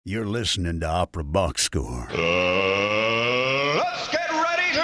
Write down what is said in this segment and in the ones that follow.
You're listening to Opera Box Score. Let's get ready to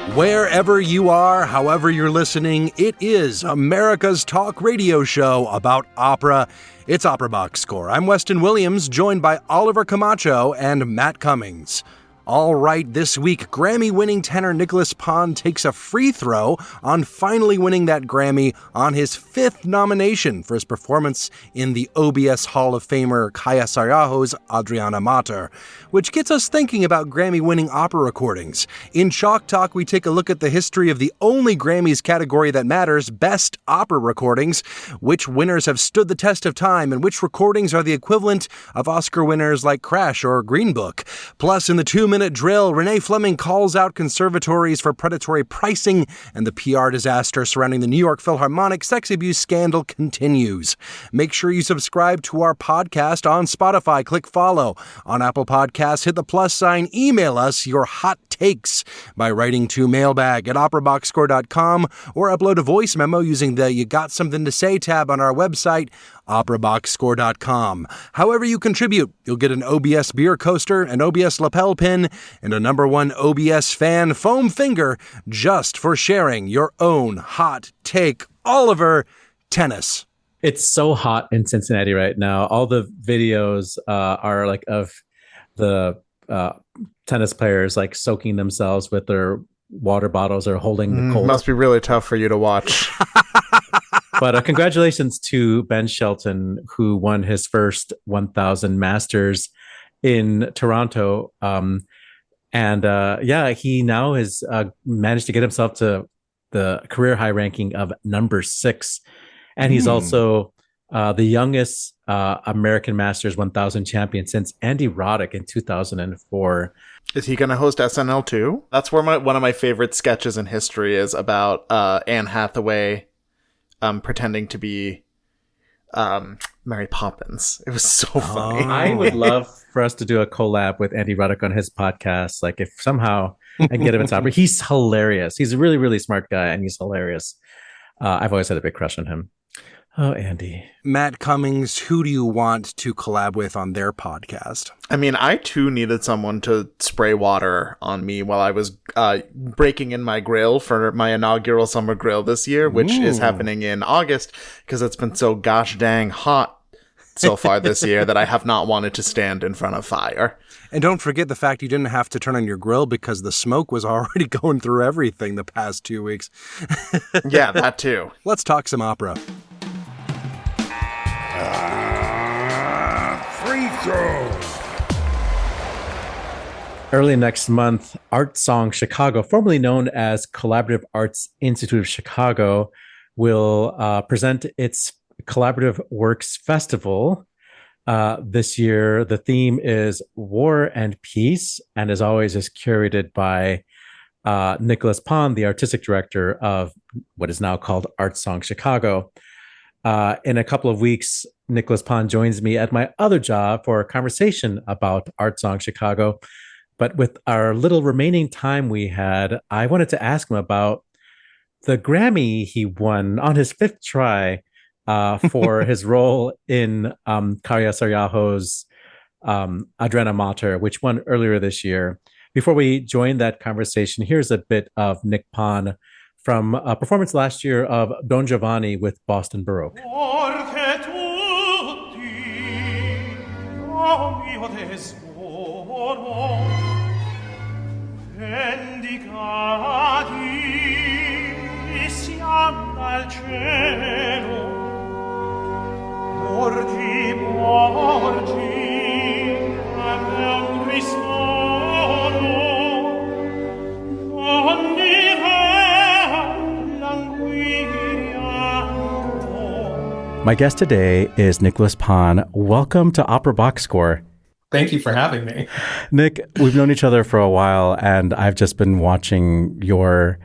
rumble! Wherever you are, however you're listening, it is America's talk radio show about opera. It's Opera Box Score. I'm Weston Williams, joined by Oliver Camacho and Matt Cummings. All right, this week, Grammy-winning tenor Nicholas Phan takes a free throw on finally winning that Grammy on his 5th nomination for his performance in the OBS Hall of Famer Kaija Saariaho's Adriana Mater, which gets us thinking about Grammy-winning opera recordings. In Chalk Talk, we take a look at the history of the only Grammys category that matters, Best Opera Recordings, which winners have stood the test of time, and which recordings are the equivalent of Oscar winners like Crash or Green Book. Plus, in the 2-minute drill, Renee Fleming calls out conservatories for predatory pricing, and the PR disaster surrounding the New York Philharmonic sex abuse scandal continues. Make sure you subscribe to our podcast on Spotify. Click follow. On Apple Podcasts, hit the plus sign. Email us your hot takes by writing to mailbag@operaboxscore.com or upload a voice memo using the You Got Something to Say tab on our website, operaboxscore.com. However you contribute, you'll get an OBS beer coaster, an OBS lapel pin, and a #1 OBS fan foam finger just for sharing your own hot take. Oliver, tennis. It's so hot in Cincinnati right now. All the videos are like of the tennis players like soaking themselves with their water bottles or holding the cold. Must be really tough for you to watch. But congratulations to Ben Shelton, who won his first 1,000 Masters in Toronto. He now has managed to get himself to the career high ranking of number 6. And he's also the youngest American Masters 1,000 champion since Andy Roddick in 2004. Is he going to host SNL too? That's where one of my favorite sketches in history is about Anne Hathaway pretending to be Mary Poppins. It was so funny. I would love for us to do a collab with Andy Roddick on his podcast. Like if somehow I can get him into opera. He's hilarious. He's a really, really smart guy and he's hilarious. I've always had a big crush on him. Oh, Andy. Matt Cummings, who do you want to collab with on their podcast? I mean, I too needed someone to spray water on me while I was breaking in my grill for my inaugural summer grill this year, which is happening in August because it's been so gosh dang hot so far this year that I have not wanted to stand in front of fire. And don't forget the fact you didn't have to turn on your grill because the smoke was already going through everything the past 2 weeks. Yeah, that too. Let's talk some opera. Free throw. Early next month, Art Song Chicago, formerly known as Collaborative Arts Institute of Chicago, will present its Collaborative Works Festival. This year, the theme is War and Peace, and as always is curated by Nicholas Phan, the artistic director of what is now called Art Song Chicago. In a couple of weeks, Nicholas Phan joins me at my other job for a conversation about Art Song Chicago. But with our little remaining time we had, I wanted to ask him about the Grammy he won on his 5th try for his role in Kaija Saariaho's Adriana Mater, which won earlier this year. Before we join that conversation, here's a bit of Nick Phan from a performance last year of Don Giovanni with Boston Baroque. My guest today is Nicholas Phan. Welcome to Opera Box Score. Thank you for having me. Nick, we've known each other for a while, and I've just been watching your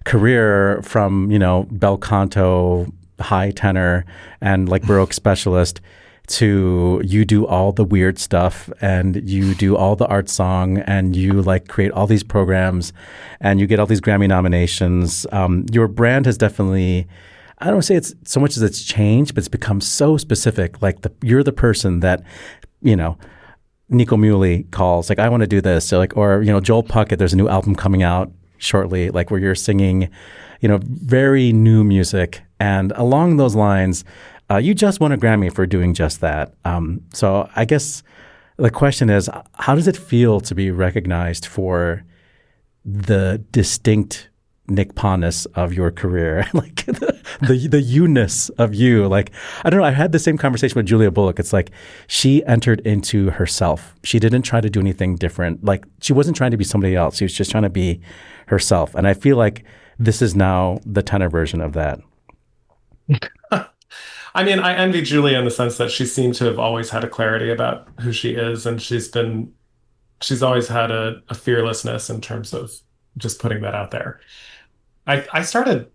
career from, bel canto, high tenor, and like Baroque specialist to you do all the weird stuff and you do all the art song and you like create all these programs and you get all these Grammy nominations. Your brand has definitely I don't say it's so much as it's changed, but it's become so specific. Like you're the person that, you know, Nico Muhly calls, like, I want to do this. So like, or, you know, Joel Puckett, there's a new album coming out shortly, like where you're singing, you know, very new music. And along those lines, you just won a Grammy for doing just that. So I guess the question is, how does it feel to be recognized for the distinct Nick Phan-ness of your career, like the you-ness of you? Like, I don't know. I had the same conversation with Julia Bullock. It's like she entered into herself. She didn't try to do anything different. Like she wasn't trying to be somebody else. She was just trying to be herself. And I feel like this is now the tenor version of that. I mean, I envy Julia in the sense that she seemed to have always had a clarity about who she is, and she's always had a fearlessness in terms of just putting that out there. I started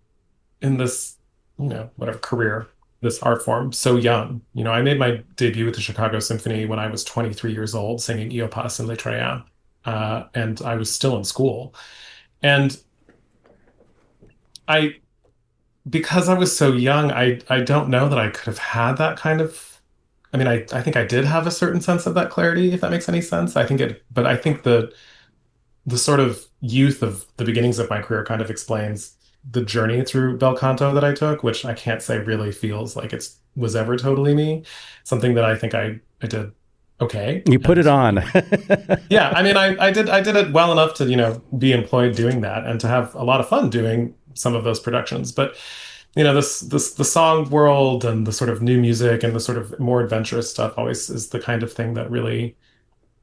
in this, you know, whatever career, this art form so young. You know, I made my debut with the Chicago Symphony when I was 23 years old, singing Eopas and Les Troyens, and I was still in school. And because I was so young, I don't know that I could have had that kind of, I mean, I think I did have a certain sense of that clarity, if that makes any sense. But I think the sort of youth of the beginnings of my career kind of explains the journey through bel canto that I took, which I can't say really feels like was ever totally me. Something that I think I did okay. You put it on. Yeah, I mean, I did it well enough to, you know, be employed doing that and to have a lot of fun doing some of those productions. But, you know, the song world and the sort of new music and the sort of more adventurous stuff always is the kind of thing that really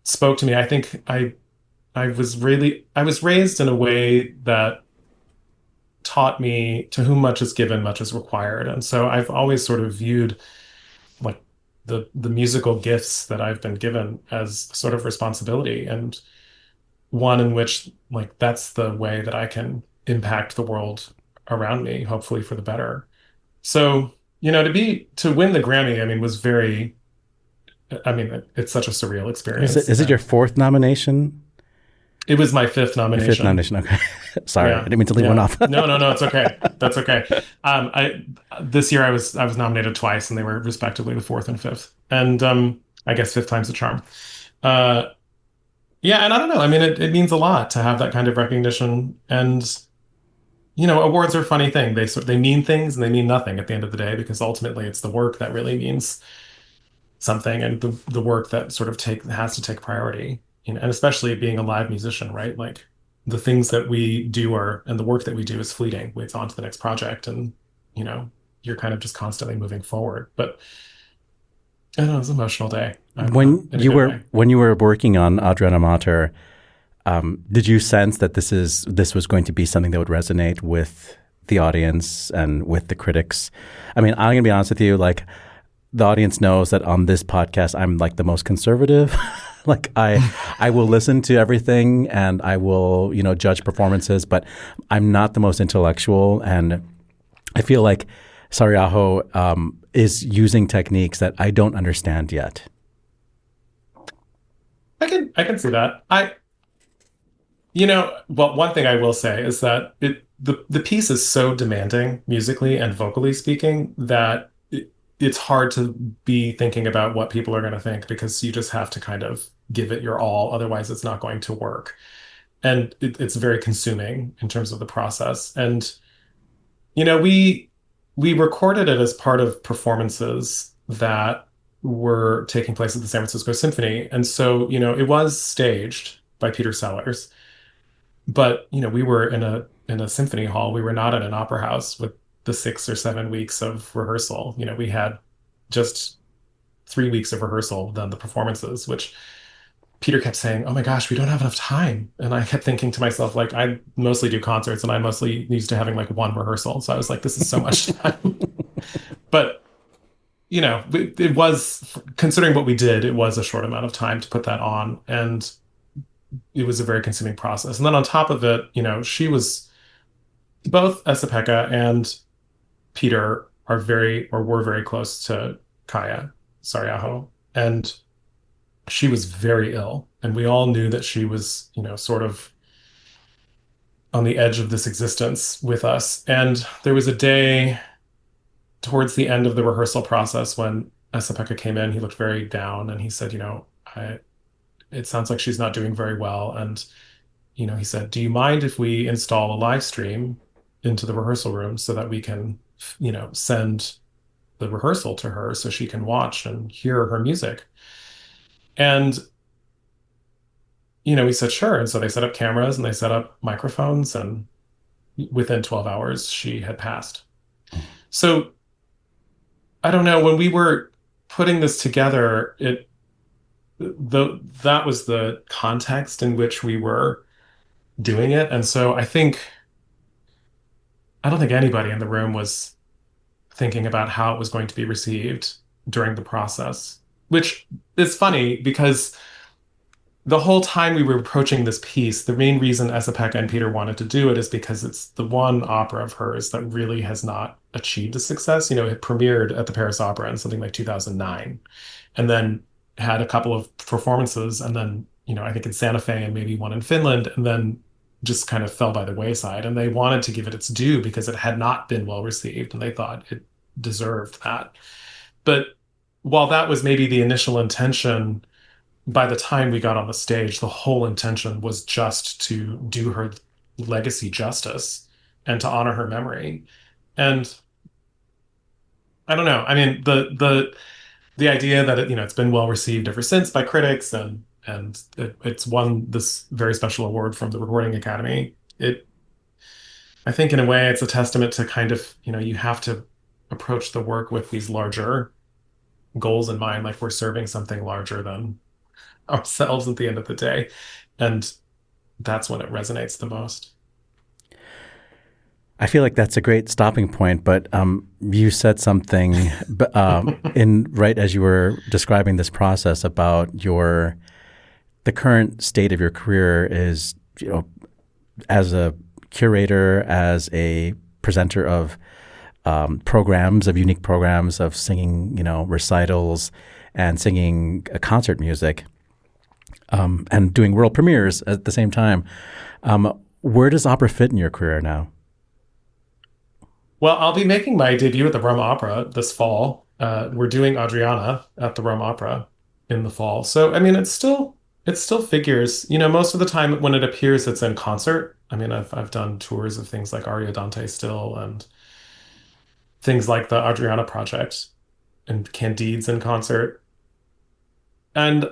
spoke to me. I think I was raised in a way that taught me to whom much is given, much is required. And so I've always sort of viewed like the musical gifts that I've been given as a sort of responsibility, and one in which like that's the way that I can impact the world around me, hopefully for the better. So, you know, to win the Grammy, I mean, it's such a surreal experience. Is it your fourth nomination? It was my fifth nomination. Your fifth nomination, okay. Sorry, I didn't mean to leave one off. No, it's okay. That's okay. This year I was nominated twice, and they were respectively the fourth and fifth. And I guess fifth time's the charm. Yeah, and I don't know. I mean, it means a lot to have that kind of recognition. And you know, awards are a funny thing. They mean things and they mean nothing at the end of the day, because ultimately it's the work that really means something, and the work that sort of has to take priority. You know, and especially being a live musician, right? Like the things that we do and the work that we do is fleeting. It's on to the next project, and you know, you're kind of just constantly moving forward. But I don't know, it was an emotional day. When you were working on Adriana Mater, did you sense that this was going to be something that would resonate with the audience and with the critics? I mean, I'm gonna be honest with you, like the audience knows that on this podcast I'm like the most conservative. Like I will listen to everything and I will, you know, judge performances, but I'm not the most intellectual. And I feel like Saariaho is using techniques that I don't understand yet. I can see that. You know, well, one thing I will say is that the piece is so demanding musically and vocally speaking that it's hard to be thinking about what people are going to think, because you just have to kind of give it your all. Otherwise, it's not going to work. And it's very consuming in terms of the process. And, you know, we recorded it as part of performances that were taking place at the San Francisco Symphony. And so, you know, it was staged by Peter Sellers. But, you know, we were in a symphony hall. We were not in an opera house with the 6 or 7 weeks of rehearsal. You know, we had just 3 weeks of rehearsal, then the performances, which Peter kept saying, "Oh my gosh, we don't have enough time." And I kept thinking to myself, like, I mostly do concerts and I'm mostly used to having like one rehearsal. So I was like, this is so much time. But, you know, it was, considering what we did, it was a short amount of time to put that on. And it was a very consuming process. And then on top of it, you know, both Esa-Pekka and Peter were very close to Kaija, Saariaho, and she was very ill. And we all knew that she was, you know, sort of on the edge of this existence with us. And there was a day towards the end of the rehearsal process, when Esa-Pekka came in, he looked very down and he said, it sounds like she's not doing very well. And, he said, do you mind if we install a live stream into the rehearsal room so that we can, send the rehearsal to her so she can watch and hear her music? And, we said, sure. And so they set up cameras and they set up microphones, and within 12 hours, she had passed. So I don't know, when we were putting this together, that was the context in which we were doing it. And so I don't think anybody in the room was thinking about how it was going to be received during the process, which is funny because the whole time we were approaching this piece, the main reason Esa-Pekka and Peter wanted to do it is because it's the one opera of hers that really has not achieved a success. It premiered at the Paris Opera in something like 2009, and then had a couple of performances, and then, I think in Santa Fe and maybe one in Finland, and then just kind of fell by the wayside. And they wanted to give it its due because it had not been well received, and they thought it deserved that. But while that was maybe the initial intention, by the time we got on the stage, the whole intention was just to do her legacy justice and to honor her memory. And I don't know. I mean, the idea that it's been well received ever since by critics, and it's won this very special award from the Recording Academy. I think in a way it's a testament to kind of, you have to approach the work with these larger goals in mind, like we're serving something larger than ourselves at the end of the day. And that's when it resonates the most. I feel like that's a great stopping point, but you said something right as you were describing this process about the current state of your career is, as a curator, as a presenter of unique programs of singing, recitals and singing concert music, and doing world premieres at the same time. Where does opera fit in your career now? Well, I'll be making my debut at the Rome Opera this fall. We're doing Adriana at the Rome Opera in the fall. So, I mean, it still figures. Most of the time when it appears, it's in concert. I mean, I've done tours of things like Aria Dante still, and things like the Adriana project and Candide's in concert. And,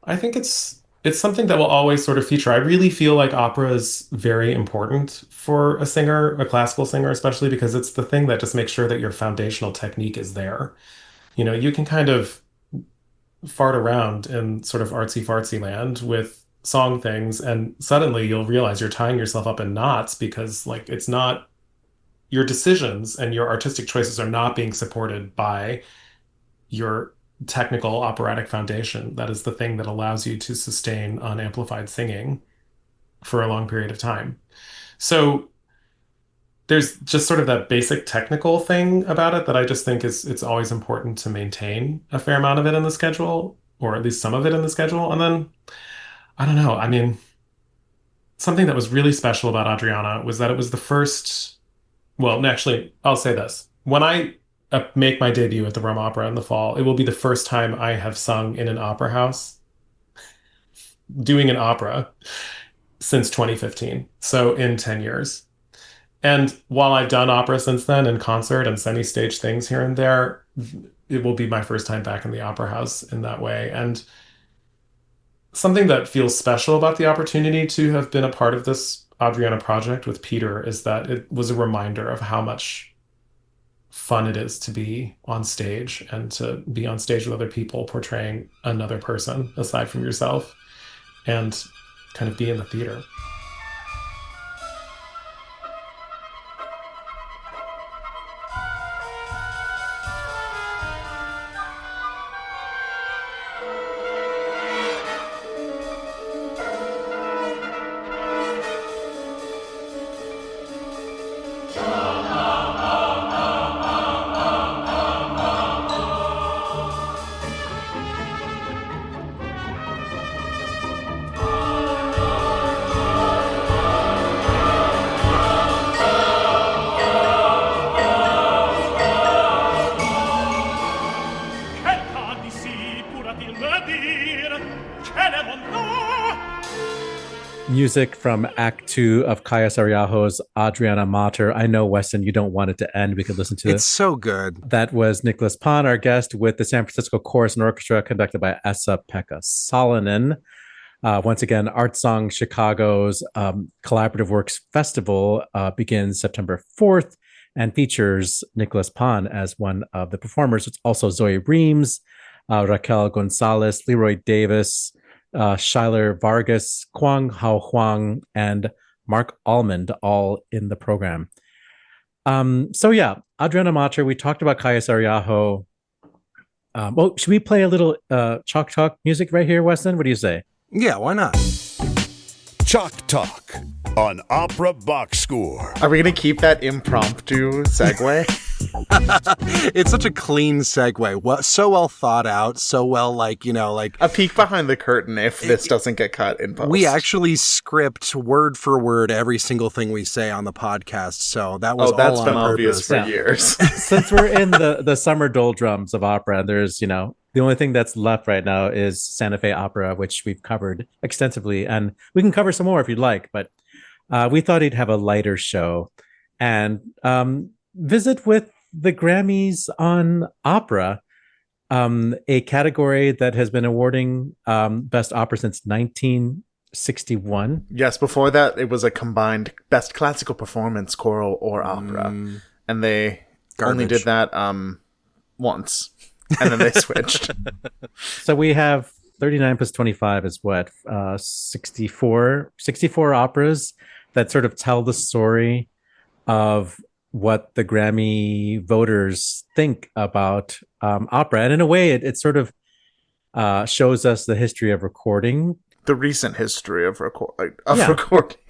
I think it's something that will always sort of feature. I really feel like opera is very important for a singer, a classical singer, especially because it's the thing that just makes sure that your foundational technique is there. You can kind of fart around in sort of artsy-fartsy land with song things, and suddenly you'll realize you're tying yourself up in knots because, like, it's not your decisions and your artistic choices are not being supported by your technical operatic foundation. That is the thing that allows you to sustain unamplified singing for a long period of time. So there's just sort of that basic technical thing about it that I just think it's always important to maintain a fair amount of it in the schedule, or at least some of it in the schedule. And then, I don't know, I mean, something that was really special about Adriana was that it was the first, well, actually, I'll say this. When I make my debut at the Rome Opera in the fall, it will be the first time I have sung in an opera house, doing an opera, since 2015. So in 10 years. And while I've done opera since then in concert and semi-stage things here and there, it will be my first time back in the opera house in that way. And something that feels special about the opportunity to have been a part of this Adriana project with Peter is that it was a reminder of how much fun it is to be on stage and to be on stage with other people portraying another person aside from yourself and kind of be in the theater. Music from Act 2 of Kaija Saariaho's Adriana Mater. I know, Weston, you don't want it to end. We could listen to it. It's so good. That was Nicholas Phan, our guest, with the San Francisco Chorus and Orchestra, conducted by Esa-Pekka Salonen. Once again, Art Song Chicago's Collaborative Works Festival begins September 4th and features Nicholas Phan as one of the performers. It's also Zoe Reams, Raquel Gonzalez, Leroy Davis, Schuyler Vargas, Kwang Hao Huang, and Mark Almond, all in the program. Adriana Mater, we talked about Kaija Saariaho. Should we play a little Chalk Talk music right here, Weston? What do you say? Yeah, why not? Chalk Talk on Opera Box Score. Are we going to keep that impromptu segue? It's such a clean segue. So well thought out. So well, a peek behind the curtain if this doesn't get cut in post. We actually script word for word every single thing we say on the podcast. So that was that's all been on obvious purpose. for years. Since we're in the summer doldrums of opera, there's, the only thing that's left right now is Santa Fe Opera, which we've covered extensively. And we can cover some more if you'd like. But we thought he'd have a lighter show and visit with the Grammys on opera, a category that has been awarding Best Opera since 1961. Yes, before that, it was a combined Best Classical Performance, Choral, or Opera. And they only did that once. And then they switched. So we have 39 plus 25 is what? 64 operas that sort of tell the story of what the Grammy voters think about opera. And in a way, it sort of shows us the history of recording. The recent history of recording.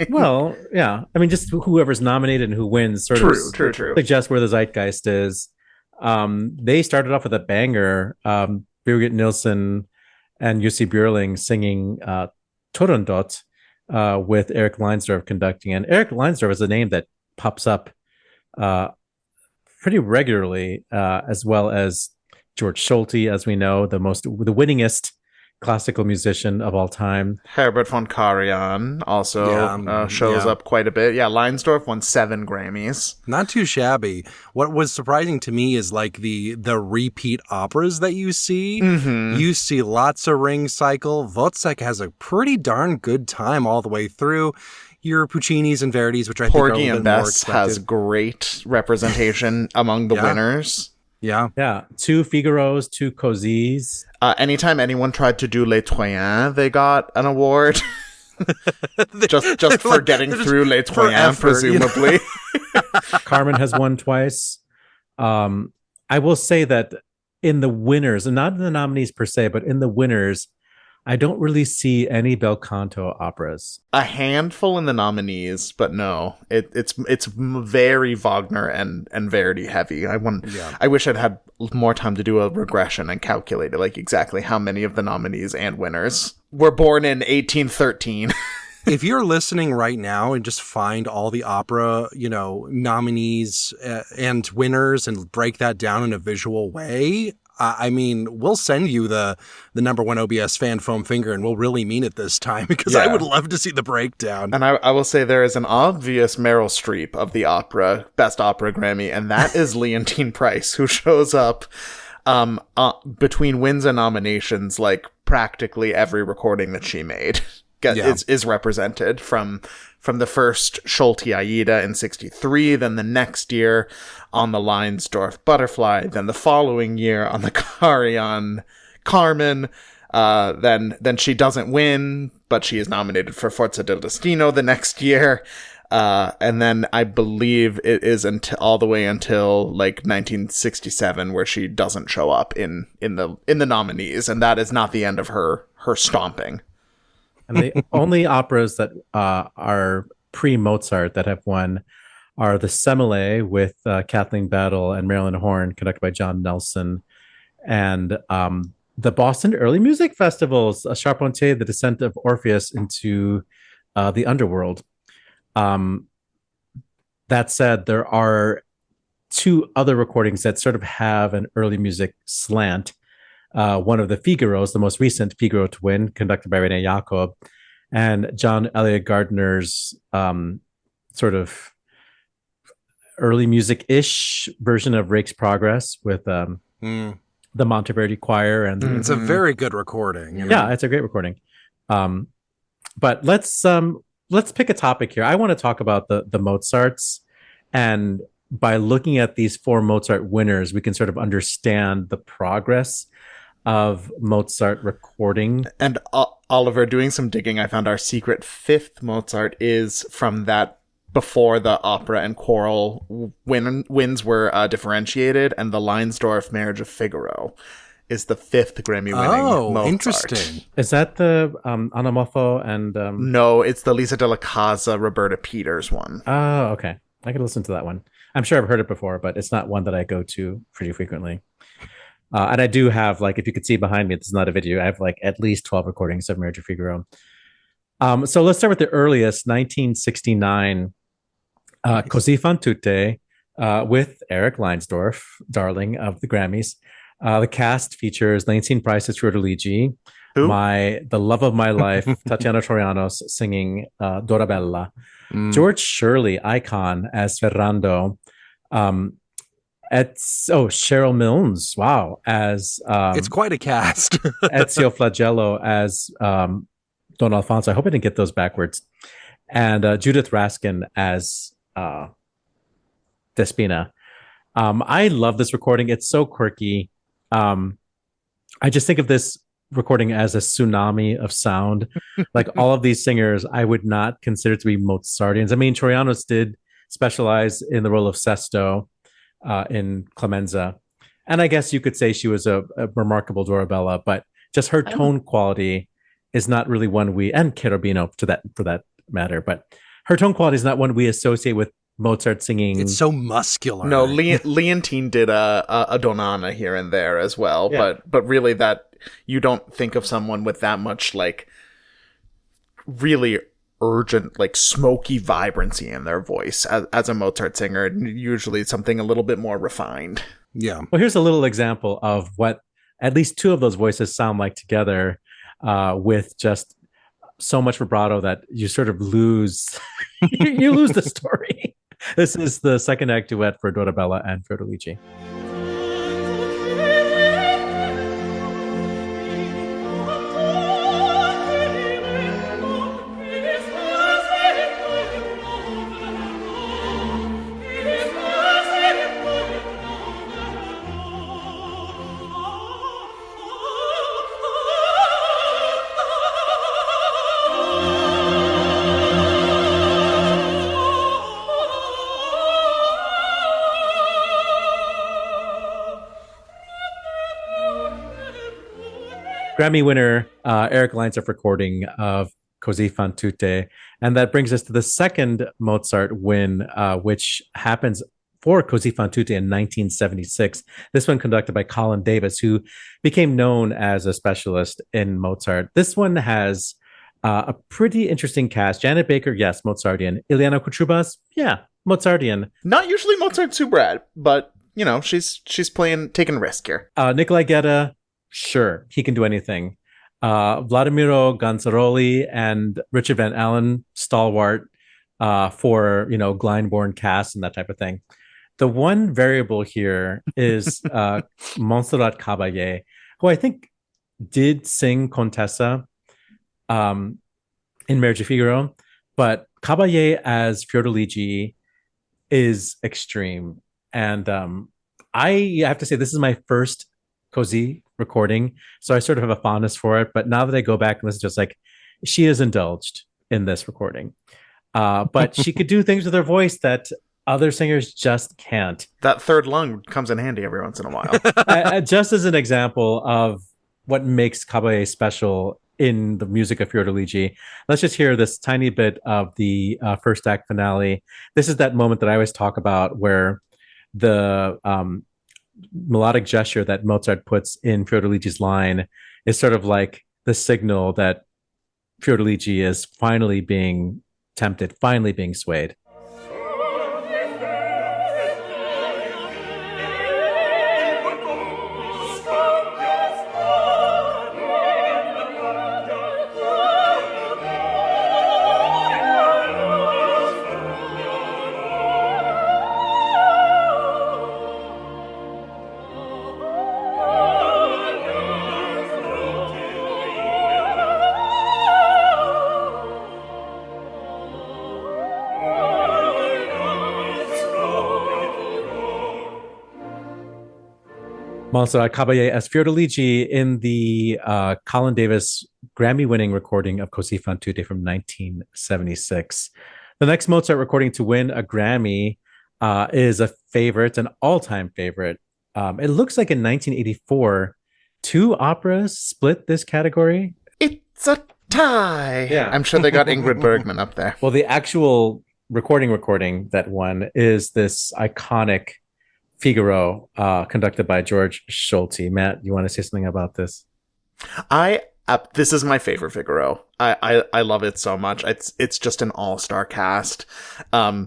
Well, yeah. I mean, just whoever's nominated and who wins sort of suggests where the zeitgeist is. They started off with a banger, Birgit Nilsson and Jussi Björling singing Turandot with Eric Leinsdorf conducting. And Eric Leinsdorf is a name that pops up pretty regularly, as well as George Schulte, as we know, the winningest classical musician of all time. Herbert von Karajan also shows up quite a bit. Yeah, Leinsdorf won 7 Grammys. Not too shabby. What was surprising to me is the repeat operas that you see. Mm-hmm. You see lots of Ring Cycle. Wozzeck has a pretty darn good time all the way through. Your Puccini's and Verdi's, which I think are a little bit more expected. has great representation among the winners. Yeah. 2 Figaros, 2 Cosís. Anytime anyone tried to do Les Troyens, they got an award. just for getting through Les Troyens, presumably. Carmen has won twice. I will say that in the winners, and not in the nominees per se, but in the winners, I don't really see any bel canto operas. A handful in the nominees, but no, it's very Wagner and Verdi heavy. I wish I'd had more time to do a regression and calculate exactly how many of the nominees and winners were born in 1813. If you're listening right now and just find all the opera, nominees and winners and break that down in a visual way, I mean, we'll send you the number one OBS fan foam finger, and we'll really mean it this time because I would love to see the breakdown. And I will say there is an obvious Meryl Streep of the opera, Best Opera Grammy, and that is Leontine Price, who shows up between wins and nominations practically every recording that she made. Is represented from the first Schulte Aida in 1963, then the next year on the Leinsdorf Butterfly, then the following year on the Karajan Carmen, then she doesn't win, but she is nominated for Forza del Destino the next year, and then I believe it is all the way until 1967 where she doesn't show up in the nominees, and that is not the end of her stomping. And the only operas that are pre-Mozart that have won are the Semele with Kathleen Battle and Marilyn Horne, conducted by John Nelson, and the Boston Early Music Festivals, Charpentier, The Descent of Orpheus into the Underworld. That said, there are 2 other recordings that sort of have an early music slant. one of the Figaros, the most recent Figaro to win, conducted by Renee Jacob, and John Elliott Gardner's sort of early music-ish version of Rake's Progress with the Monteverdi Choir. And It's a very good recording. Yeah, it's a great recording. But let's pick a topic here. I want to talk about the Mozarts, and by looking at these 4 Mozart winners, we can sort of understand the progress of Mozart recording. And Oliver, doing some digging, I found our secret 5th Mozart is from that before the opera and choral wins were differentiated, and the Leinsdorf Marriage of Figaro is the 5th Grammy-winning Mozart. Interesting. Is that the Anamofo and... No, it's the Lisa della Casa, Roberta Peters one. Oh, okay. I could listen to that one. I'm sure I've heard it before, but it's not one that I go to pretty frequently. And I do have, like, if you could see behind me, this is not a video, I have like at least 12 recordings of Marriage of Figaro. So let's start with the earliest, 1969, Così fan tutte, with Eric Leinsdorf, darling of the Grammys. The cast features 19 prizes for Fiordiligi, the love of my life, Tatiana Troianos singing Dorabella, George Shirley, icon, as Ferrando, Cheryl Milnes, wow, as it's quite a cast. Ezio Flagello as Don Alfonso. I hope I didn't get those backwards. And Judith Raskin as Despina. I love this recording. It's so quirky. I just think of this recording as a tsunami of sound. Like all of these singers, I would not consider to be Mozartians. I mean, Troianos did specialize in the role of Sesto in Clemenza. And I guess you could say she was a remarkable Dorabella, but just her tone quality is not really one and Cherubino for that matter, but her tone quality is not one we associate with Mozart singing. It's so muscular. No, Leontine did a Donana here and there as well, Yeah. but really that you don't think of someone with that much like really urgent, like smoky vibrancy in their voice as a Mozart singer. Usually something a little bit more refined. Yeah. Well, here's a little example of what at least 2 of those voices sound like together, with just so much vibrato that you sort of lose you lose the story. This is the second act duet for Dorabella and Fiordiligi. Grammy winner Eric Leinsdorf recording of Così fan tutte. And that brings us to the second Mozart win, which happens for Così fan tutte in 1976. This one conducted by Colin Davis, who became known as a specialist in Mozart. This one has a pretty interesting cast. Janet Baker, yes, Mozartian. Ileana Kuchubas, yeah, Mozartian. Not usually Mozart Subrat, but you know, she's taking a risk here. Nikolai Gedda, sure, he can do anything. Vladimiro Gonzaroli and Richard Van Allen, stalwart for, you know, Glyndebourne cast and that type of thing. The one variable here is Montserrat Caballé, who I think did sing Contessa in Marriage of Figaro, but Caballé as Fiordiligi is extreme. And I have to say, this is my first Così recording, so I sort of have a fondness for it. But now that I go back and listen to it, it's like, she is indulged in this recording. But she could do things with her voice that other singers just can't. That third lung comes in handy every once in a while. Just as an example of what makes Caballé special in the music of Fiordiligi, let's just hear this tiny bit of the first act finale. This is that moment that I always talk about where the melodic gesture that Mozart puts in Fiordiligi's line is sort of like the signal that Fiordiligi is finally being tempted, finally being swayed. Mozart Caballé as Fiordalici in the Colin Davis Grammy-winning recording of Così fan tutte from 1976. The next Mozart recording to win a Grammy is a favorite, an all-time favorite. It looks like in 1984, two operas split this category. It's a tie. Yeah. I'm sure they got Ingrid Bergman up there. Well, the actual recording that won is this iconic Figaro, conducted by George Solti. Matt, you want to say something about this? This is my favorite Figaro. I love it so much. It's just an all-star cast. The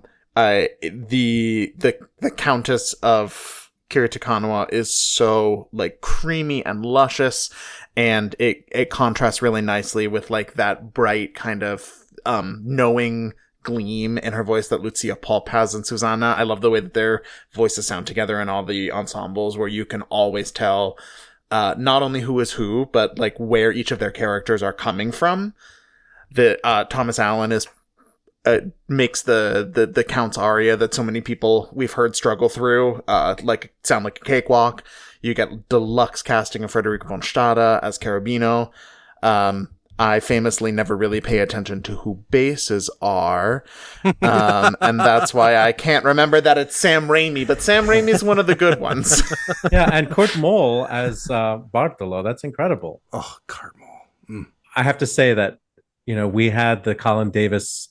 Countess of Kirita Kanawa is so like creamy and luscious, and it contrasts really nicely with like that bright kind of knowing gleam in her voice that Lucia Pulp has in Susanna. I love the way that their voices sound together in all the ensembles, where you can always tell not only who is who, but like where each of their characters are coming from. Thomas Allen makes the Count's aria that so many people we've heard struggle through sound like a cakewalk. You get deluxe casting of Frederico von Stade as Cherubino. I famously never really pay attention to who basses are. And that's why I can't remember that it's Sam Raimi, but Sam Raimi's one of the good ones. Yeah, and Kurt Moll as Bartolo. That's incredible. Oh, Kurt Moll. I have to say that, we had the Colin Davis,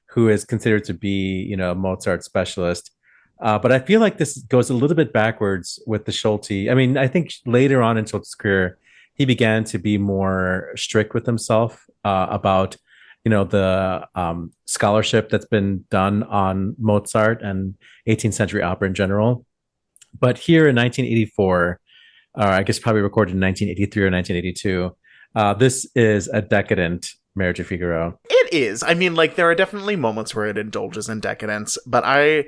who is considered to be, a Mozart specialist. But I feel like this goes a little bit backwards with the Solti. I mean, I think later on in Solti's career, he began to be more strict with himself about, the scholarship that's been done on Mozart and 18th century opera in general. But here in 1984, or I guess probably recorded in 1983 or 1982, this is a decadent Marriage of Figaro. It is. I mean, like, there are definitely moments where it indulges in decadence, but I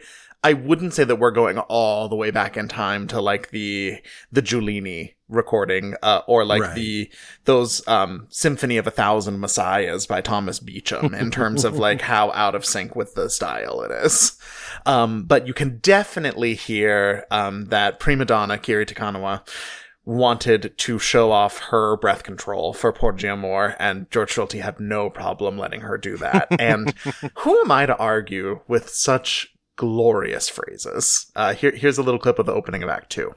wouldn't say that we're going all the way back in time to like the Giulini recording, or like right. those Symphony of a Thousand Messiahs by Thomas Beecham in terms of like how out of sync with the style it is. But you can definitely hear that prima donna Kirita Kanawa wanted to show off her breath control for Porgy Amor, and George Solti had no problem letting her do that. And who am I to argue with such glorious phrases? Here's a little clip of the opening of Act 2.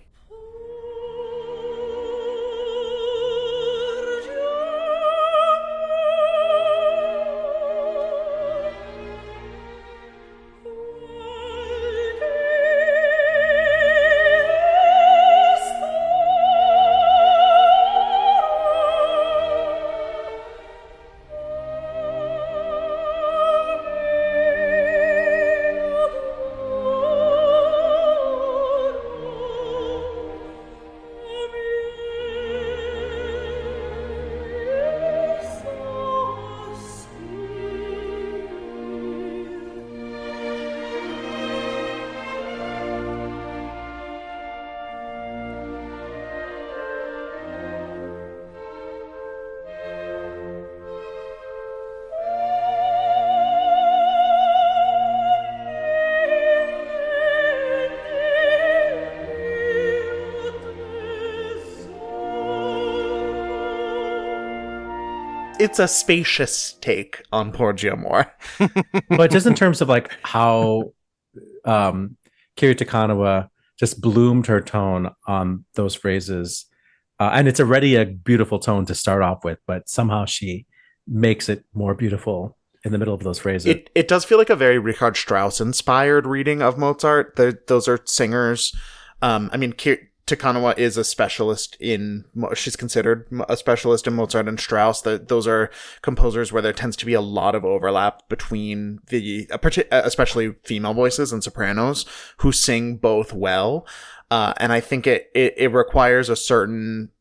It's a spacious take on Porgy Amor. But just in terms of like how Kirita Kanawa just bloomed her tone on those phrases, and it's already a beautiful tone to start off with, but somehow she makes it more beautiful in the middle of those phrases. It does feel like a very Richard Strauss inspired reading of Mozart. Those are singers. I mean, Kanawa is a specialist she's considered a specialist in Mozart and Strauss. Those are composers where there tends to be a lot of overlap between especially female voices and sopranos who sing both well. And I think it requires a certain,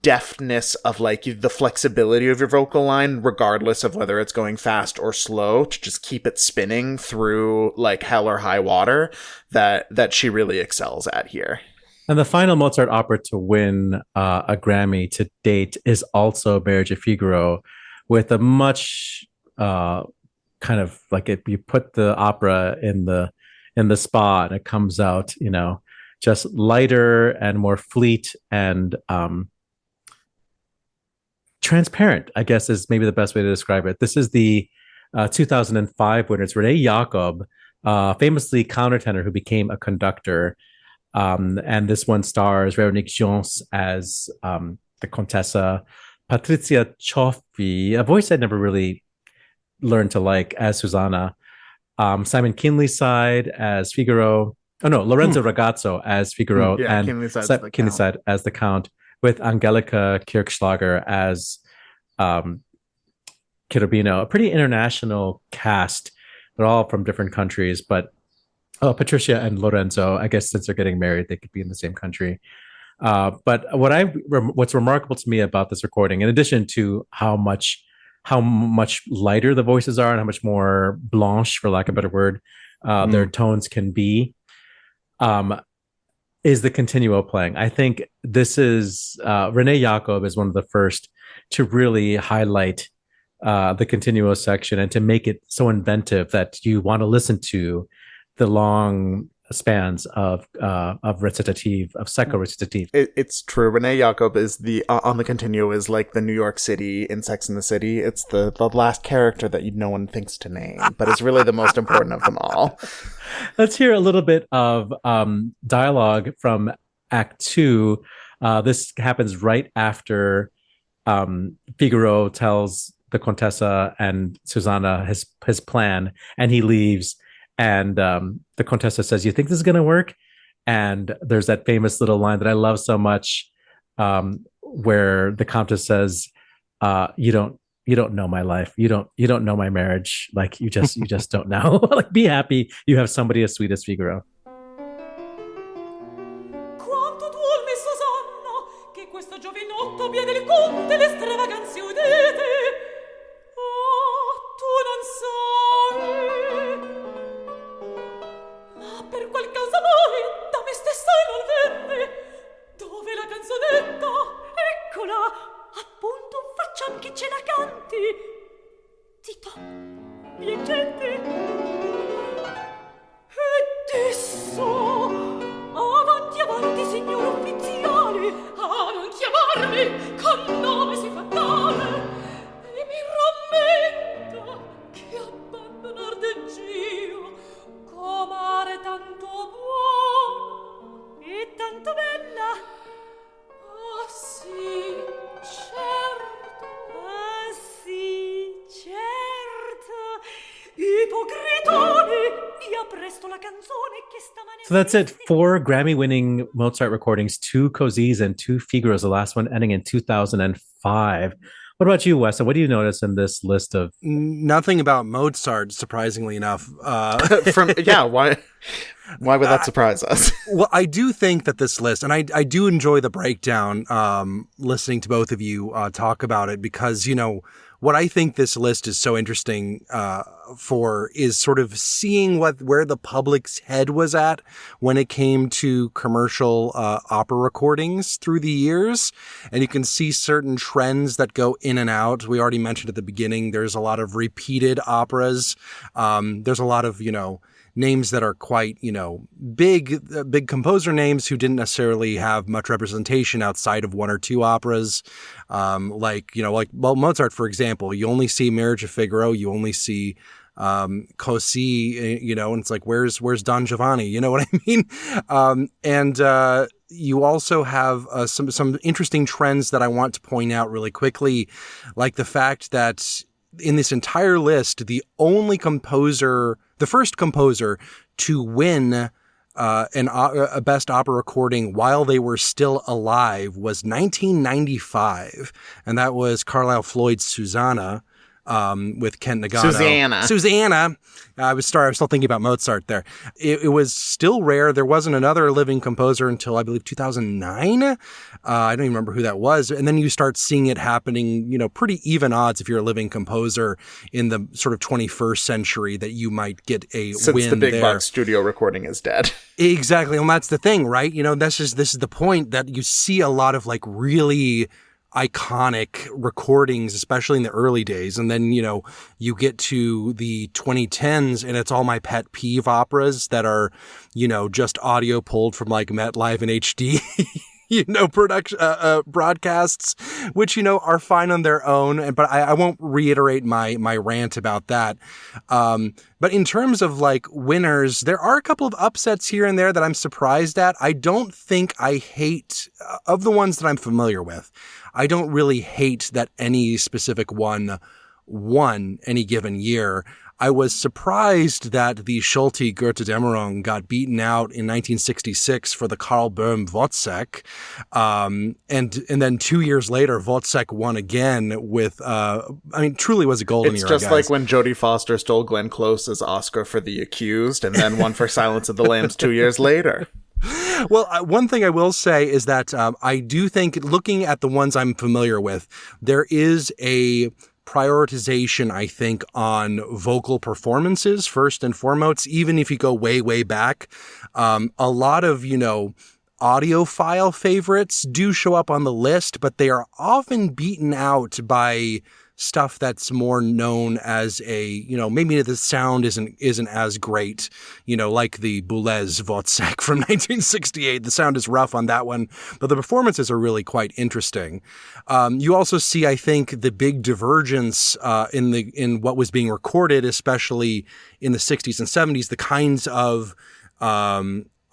deftness of like the flexibility of your vocal line, regardless of whether it's going fast or slow, to just keep it spinning through like hell or high water, that she really excels at here. And the final Mozart opera to win a Grammy to date is also Marriage of Figaro, with a much kind of like you put the opera in the spa and it comes out, just lighter and more fleet and transparent, I guess is maybe the best way to describe it. This is the 2005 winner. It's Renee Jacob, famously countertenor who became a conductor. And this one stars Véronique Gens as the Contessa, Patrizia Cioffi, a voice I'd never really learned to like, as Susanna, Simon Kinleyside as Figaro. Oh no, Lorenzo Ragazzo as Figaro, and Kinleyside as the Count, with Angelica Kirchschlager as Cherubino. A pretty international cast. They're all from different countries, but Patricia and Lorenzo, I guess since they're getting married, they could be in the same country. But what's remarkable to me about this recording, in addition to how much lighter the voices are and how much more blanche, for lack of a better word, their tones can be, is the continuo playing. I think this is Renee Jacob is one of the first to really highlight the continuo section and to make it so inventive that you want to listen to the long spans of recitative, of secco recitative. It's true. Renee Jacob is on the continuo is like the New York City in Sex and the City. It's the last character that no one thinks to name, but it's really the most important of them all. Let's hear a little bit of dialogue from Act 2. This happens right after Figaro tells the Contessa and Susanna his plan, and he leaves. And the Contessa says, "You think this is going to work?" And there's that famous little line that I love so much, where the Countess says, "You don't know my life. You don't know my marriage. Like you just don't know. Like be happy you have somebody as sweet as Figaro." Quanto tu mi Susanna che questo giovinotto via del conte le stravaganze udete. Tu non sai. Per qual causa mai da me stessa non venne? Dove la canzonetta? Eccola! Appunto facciam che ce la canti. Tito, bien gente. E disso, avanti, avanti, signor ufficiale, a non chiamarmi con nome si fatale. E mi rammenta che abbandonar del giro comare tanto buono e tanto bella. Ah sì, certo. Ah sì, certo. Ipocritone, via presto la canzone che stamane. So that's it. 4 Grammy-winning Mozart recordings, 2 Così's and 2 Figaro's, the last one ending in 2005. What about you, Wes? What do you notice in this list of... Nothing about Mozart, surprisingly enough. Why would that surprise us? Well, I do think that this list, and I do enjoy the breakdown, listening to both of you talk about it, because, what I think this list is so interesting for is sort of seeing where the public's head was at when it came to commercial opera recordings through the years. And you can see certain trends that go in and out. We already mentioned at the beginning, there's a lot of repeated operas. There's a lot of, names that are quite, big composer names who didn't necessarily have much representation outside of 1 or 2 operas. Mozart, for example, you only see Marriage of Figaro, you only see Così, and it's like, where's Don Giovanni? You know what I mean? And you also have some interesting trends that I want to point out really quickly, like the fact that in this entire list, the first composer to win a Best Opera recording while they were still alive was 1995, and that was Carlisle Floyd's Susanna, with Kent Nagano. Susanna. I was still thinking about Mozart there. It was still rare. There wasn't another living composer until, I believe, 2009. I don't even remember who that was. And then you start seeing it happening, pretty even odds if you're a living composer in the sort of 21st century that you might get a win there. Since the big box studio recording is dead. Exactly. Well, that's the thing, right? This is the point, that you see a lot of really iconic recordings, especially in the early days. And then, you get to the 2010s and it's all my pet peeve operas that are, just audio pulled from like MetLife and HD. Production, broadcasts, which, are fine on their own. But I won't reiterate my rant about that. But in terms of like winners, there are a couple of upsets here and there that I'm surprised at. I don't think I hate, of the ones that I'm familiar with, I don't really hate that any specific one won any given year. I was surprised that the Schulte Goethe-Dämmerung got beaten out in 1966 for the Karl Böhm Wozzeck. And then 2 years later, Wozzeck won again with, truly was a golden era, It's just guys. like when Jodie Foster stole Glenn Close's Oscar for The Accused and then won for Silence of the Lambs 2 years later. Well, one thing I will say is that I do think, looking at the ones I'm familiar with, there is a prioritization, I think, on vocal performances first and foremost. Even if you go way, way back, a lot of, audiophile favorites do show up on the list, but they are often beaten out by stuff that's more known as maybe the sound isn't as great, like the Boulez Wozzeck from 1968. The sound is rough on that one, but the performances are really quite interesting. You also see, I think, the big divergence in what was being recorded, especially in the 60s and 70s, the kinds of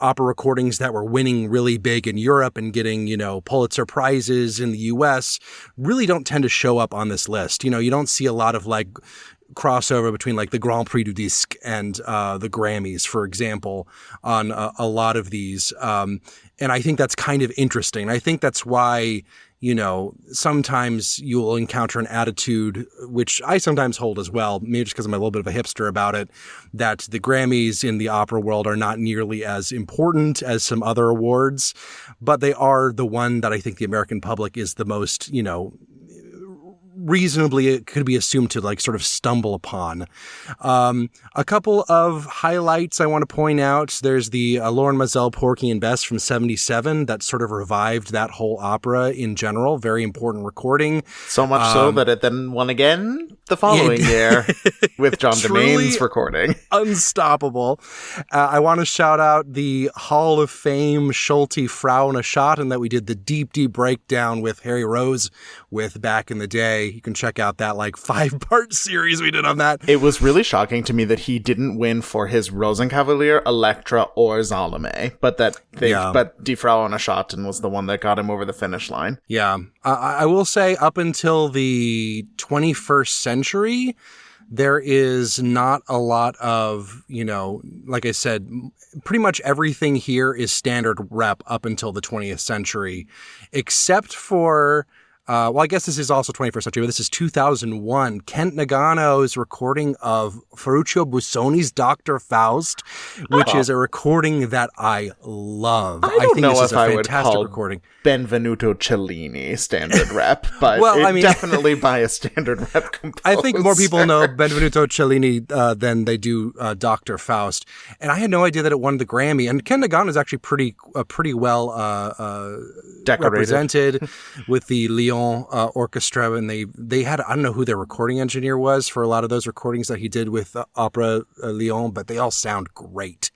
opera recordings that were winning really big in Europe and getting, Pulitzer Prizes in the US really don't tend to show up on this list. You don't see a lot of like crossover between like the Grand Prix du Disque and the Grammys, for example, on a lot of these. And I think that's kind of interesting. I think that's why, sometimes you'll encounter an attitude, which I sometimes hold as well, maybe just because I'm a little bit of a hipster about it, that the Grammys in the opera world are not nearly as important as some other awards, but they are the one that I think the American public is the most, reasonably it could be assumed to like sort of stumble upon. A couple of highlights I want to point out. There's the Lauren Mazel Porky and Bess from 1977 that sort of revived that whole opera in general. Very important recording. So much so that it then won again the following year with John DeMain's recording. Unstoppable. I want to shout out the Hall of Fame Schulte Frauen Schatten that we did the deep breakdown with Harry Rose with back in the day. You can check out that like 5-part series we did on that. It was really shocking to me that he didn't win for his Rosenkavalier, Elektra, or Salome, but but Die Frauen Schatten was the one that got him over the finish line. Yeah. I will say up until the 21st century, there is not a lot of, like I said, pretty much everything here is standard rep up until the 20th century, except for I guess this is also 21st century, but this is 2001. Kent Nagano's recording of Ferruccio Busoni's Dr. Faust, which is a recording that I love. I think this know is if a I would fantastic call recording. Benvenuto Cellini standard rep, but definitely by a standard rep composer. I think more people know Benvenuto Cellini than they do Dr. Faust. And I had no idea that it won the Grammy. And Ken Nagano is actually pretty well represented with the Lyon Orchestra, and they had, I don't know who their recording engineer was for a lot of those recordings that he did with Opera Lyon, but they all sound great.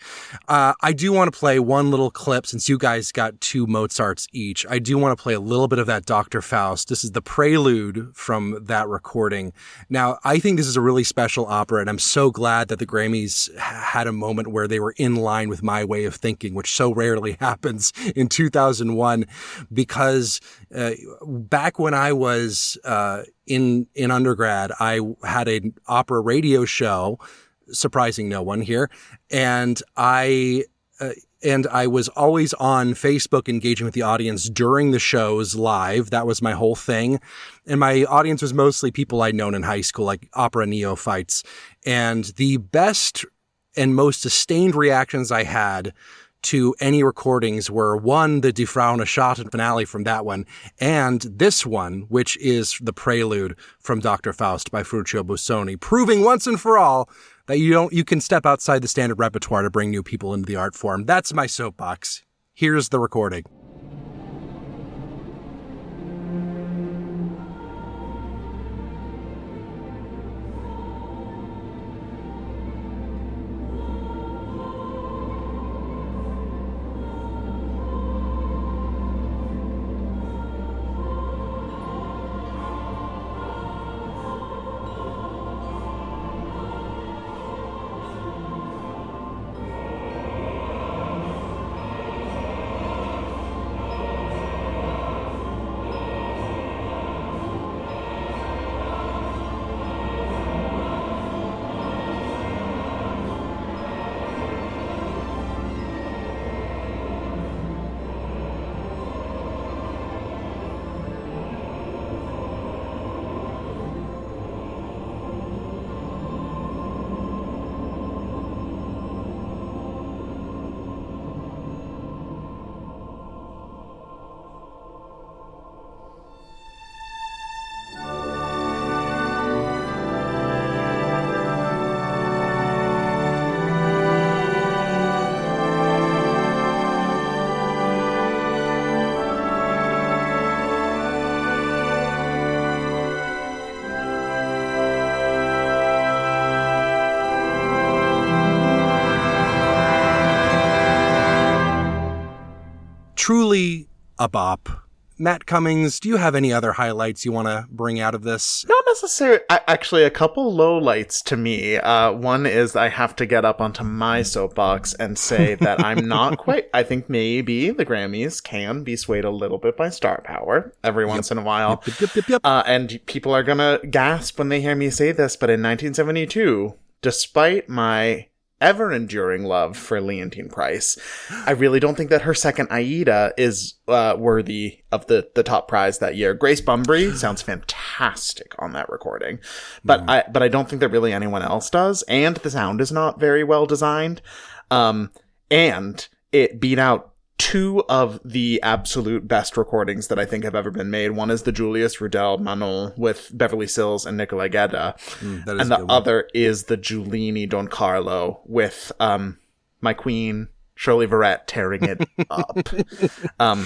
I do want to play one little clip since you guys got 2 Mozarts each. I do want to play a little bit of that Dr. Faust. This is the prelude from that recording. Now, I think this is a really special opera, and I'm so glad that the Grammys had a moment where they were in line with my way of thinking, which so rarely happens in 2001, because back when I was in undergrad, I had an opera radio show, surprising no one here, and I was always on Facebook engaging with the audience during the shows live. That was my whole thing. And my audience was mostly people I'd known in high school, like opera neophytes. And the best and most sustained reactions I had to any recordings were, one, the Die Frauen Schatten finale from that one, and this one, which is the prelude from Dr. Faust by Ferruccio Busoni, proving once and for all that you can step outside the standard repertoire to bring new people into the art form. That's my soapbox. Here's the recording. up. Matt Cummings, do you have any other highlights you want to bring out of this? Not necessarily. Actually, a couple lowlights to me. One is I have to get up onto my soapbox and say that I'm not quite... I think maybe the Grammys can be swayed a little bit by star power every once in a while. Yep. And people are going to gasp when they hear me say this, but in 1972, despite my ever-enduring love for Leontyne Price, I really don't think that her second Aida is worthy of the top prize that year. Grace Bumbry sounds fantastic on that recording, but I don't think that really anyone else does, and the sound is not very well designed, and it beat out two of the absolute best recordings that I think have ever been made. One is the Julius Rudel Manon with Beverly Sills and Nicola Gedda. And the other is the Giulini Don Carlo with my queen, Shirley Verrett, tearing it up.